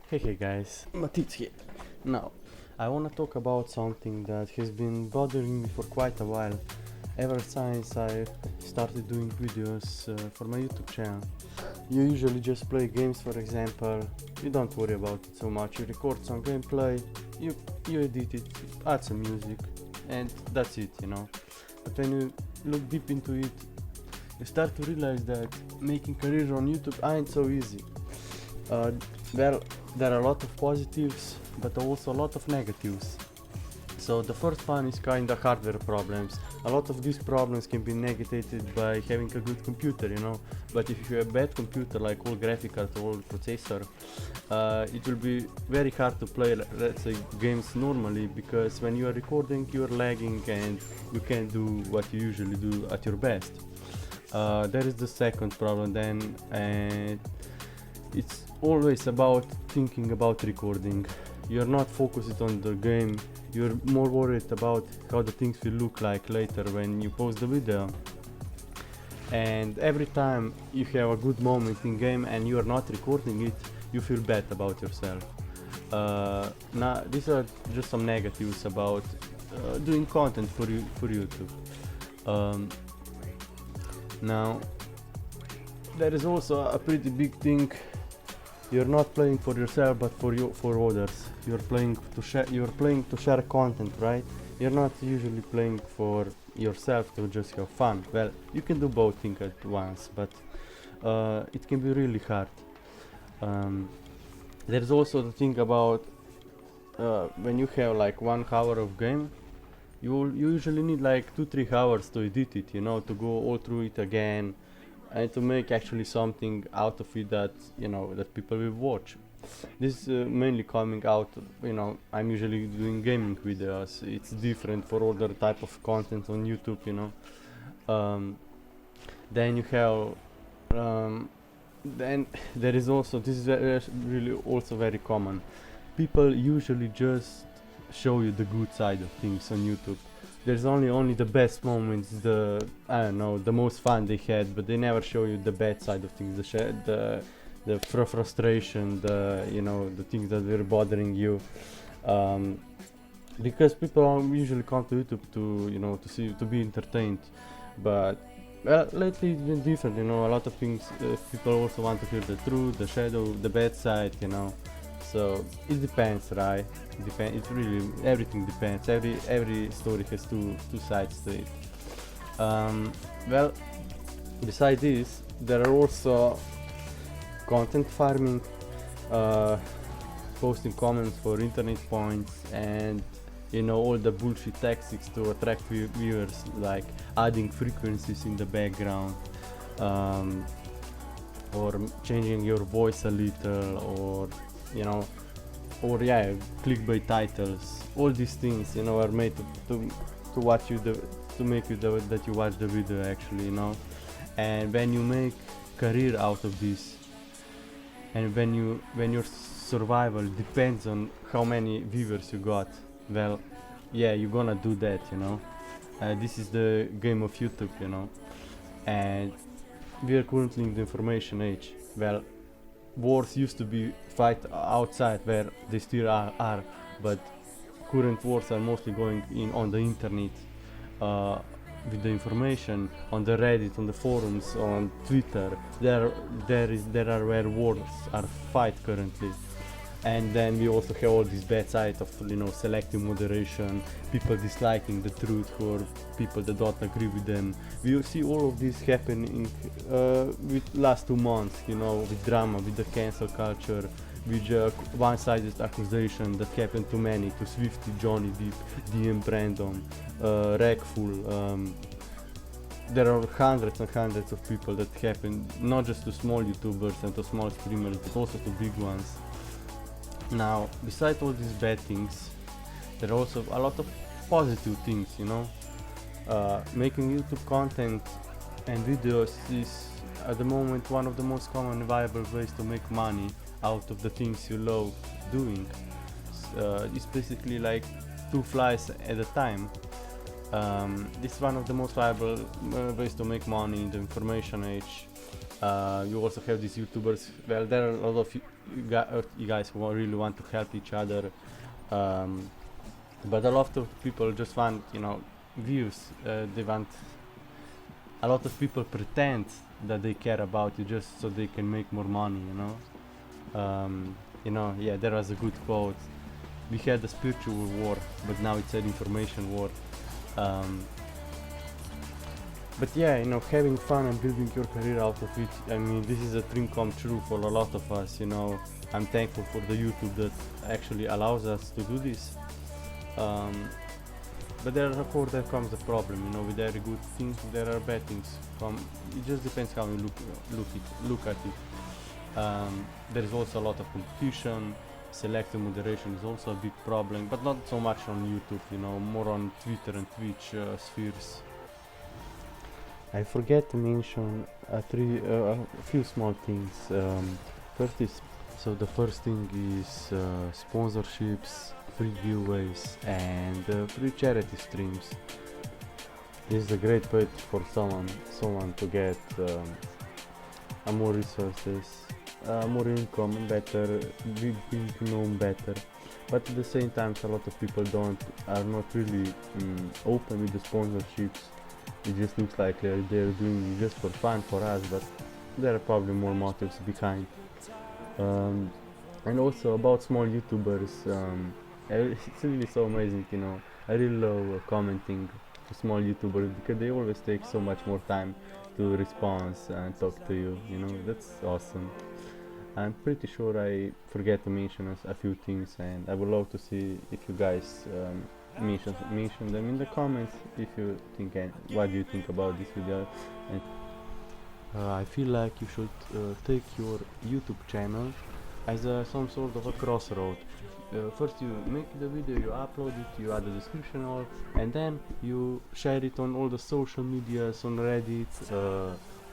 Hey guys, Matitz here. Now, I wanna talk about something that has been bothering me for quite a while, ever since I started doing videos for my YouTube channel. You usually just play games, for example. You don't worry about it so much. You record some gameplay, you edit it, add some music, and that's it, you know. But when you look deep into it, you start to realize that making career on YouTube ain't so easy. Well, there are a lot of positives, but also a lot of negatives. So the first one is kinda hardware problems. A lot of these problems can be negated by having a good computer, you know. But if you have a bad computer, like all graphic card or all processor, it will be very hard to play, let's say, games normally, because when you are recording, you are lagging and you can't do what you usually do at your best. There is the second problem then, and it's always about thinking about recording. You're not focused on the game, you're more worried about how the things will look like later when you post the video. And every time you have a good moment in game and you are not recording it, you feel bad about yourself. Now these are just some negatives about doing content for YouTube. Now there is also a pretty big thing. You're not playing for yourself, but for others. You're playing to share content, right? You're not usually playing for yourself to just have fun. Well, you can do both things at once, but it can be really hard. There's also the thing about when you have like 1 hour of game, you usually need like 2-3 hours to edit it, you know, to go all through it again and to make actually something out of it that, you know, that people will watch. This is mainly coming out, you know, I'm usually doing gaming videos. It's different for other type of content on YouTube, you know. Then you have then there is also, this is really also very common. People usually just show you the good side of things on YouTube. There's only the best moments, I don't know, the most fun they had, but they never show you the bad side of things, the frustration, you know, the things that were bothering you. Because people usually come to YouTube to, you know, to be entertained, but well, lately it's been different, you know. A lot of things, people also want to hear the truth, the shadow, the bad side, you know. So it depends, right? It really, everything depends. Every story has two sides to it. Well, besides this, there are also content farming, posting comments for internet points, and you know, all the bullshit tactics to attract viewers, like adding frequencies in the background, or changing your voice a little, or you know, or yeah, clickbait titles. All these things, you know, are made to watch you to make you that you watch the video actually, you know. And when you make career out of this, and when your survival depends on how many viewers you got, well, yeah, you're gonna do that, you know. This is the game of YouTube, you know. And we are currently in the information age. Well, wars used to be fight outside, where they still are, but current wars are mostly going in on the internet, with the information on the Reddit, on the forums, on Twitter. There are where wars are fight currently. And then we also have all these bad sides of, you know, selective moderation, people disliking the truth, or people that don't agree with them. We see all of this happening with last 2 months, you know, with drama, with the cancel culture, with one-sided accusation that happened to many, to Swifty, Johnny Depp, DM Brandon, Rackful. There are hundreds and hundreds of people that happen, not just to small YouTubers and to small streamers, but also to big ones. Now, besides all these bad things, there are also a lot of positive things, you know. Making YouTube content and videos is at the moment one of the most common and viable ways to make money out of the things you love doing. It's basically like 2 flies at a time. This is one of the most viable ways to make money in the information age. You also have these YouTubers. Well, there are a lot of you guys really want to help each other, um, but a lot of people just want, you know, views. They want, a lot of people pretend that they care about you just so they can make more money, you know. You know, yeah, there was a good quote. We had a spiritual war, but now it's an information war. Um, but yeah, you know, having fun and building your career out of it, I mean, this is a dream come true for a lot of us, you know. I'm thankful for the YouTube that actually allows us to do this. But there, of course, there comes a problem, you know. With every good thing, there are bad things. It just depends how you look at it. There is also a lot of competition. Selective moderation is also a big problem, but not so much on YouTube, you know, more on Twitter and Twitch spheres. I forget to mention a few small things. The first thing is sponsorships, free giveaways, and free charity streams. This is a great way for someone to get more resources, more income, better, being known better. But at the same time, a lot of people are not really open with the sponsorships. It just looks like they're doing it just for fun for us, but there are probably more motives behind. And also about small YouTubers, it's really so amazing, you know. I really love commenting to small YouTubers because they always take so much more time to respond and talk to you, you know. That's awesome. I'm pretty sure I forget to mention a few things, and I would love to see if you guys mention them in the comments. If you think, what do you think about this video? And I feel like you should take your YouTube channel as some sort of a crossroad. First you make the video, you upload it, you add a description all, and then you share it on all the social medias, on Reddit,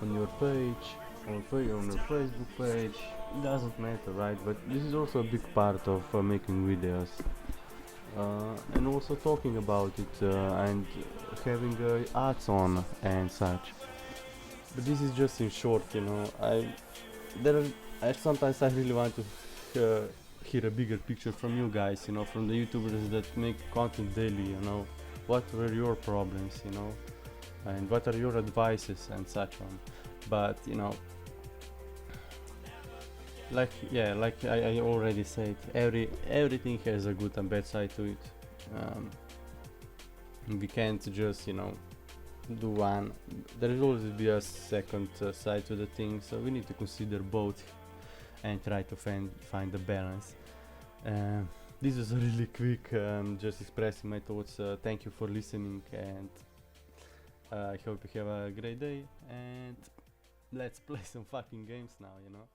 on your page, on your Facebook page. It doesn't matter, right? But this is also a big part of making videos. And also talking about it and having ads on and such. But this is just in short, you know. Sometimes I really want to hear a bigger picture from you guys, you know, from the YouTubers that make content daily, you know. What were your problems, you know, and what are your advices and such on. But you know, like I already said, everything has a good and bad side to it. We can't just, you know, do one. There will always be a second side to the thing, so we need to consider both and try to find the balance. This was really quick, just expressing my thoughts. Thank you for listening, and I hope you have a great day, and let's play some fucking games now, you know.